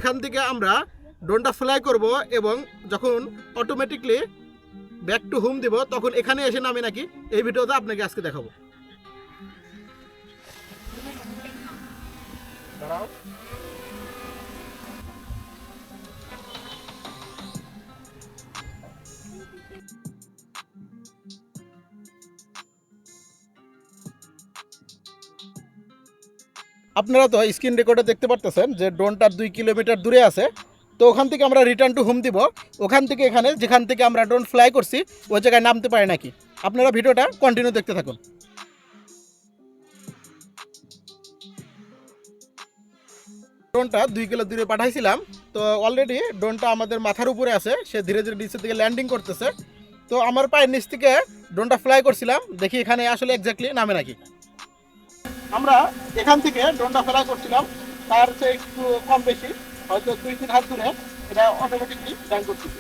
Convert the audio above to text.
যেখান থেকে আমরা ড্রোনটা ফ্লাই করব এবং যখন অটোমেটিকলি ব্যাক টু হোম দিব তখন এখানে এসে নামে নাকি, এই ভিডিওতে আপনাকে আজকে দেখাবো। দাঁড়াও। আপনারা তো স্ক্রিন রেকর্ডে দেখতে পারতেছেন যে ড্রোনটা 2 কিলোমিটার দূরে আছে। তো ওখান থেকে আমরা রিটার্ন টু হোম দিব, ওখান থেকে এখানে যেখান থেকে আমরা ড্রোন ফ্লাই করছি ওই জায়গায় নামতে পারে নাকি। আপনারা ভিডিওটা কন্টিনিউ দেখতে থাকুন। ড্রোনটা 2 কিলো দূরে পাঠাইছিলাম, তো অলরেডি ড্রোনটা আমাদের মাথার উপরে আছে, সে ধীরে ধীরে নিচের দিকে ল্যান্ডিং করতেছে। তো আমার পায়ের নিচ থেকে ড্রোনটা ফ্লাই করছিলাম, দেখি এখানে আসলে এক্স্যাক্টলি নামে নাকি। আমরা এখান থেকে ড্রোনটা ফ্লাই করছিলাম, তার চেয়ে একটু কম বেশি, হয়তো 2-3 হাত দূরে এটা অটোমেটিকলি ল্যান্ড করতেছে।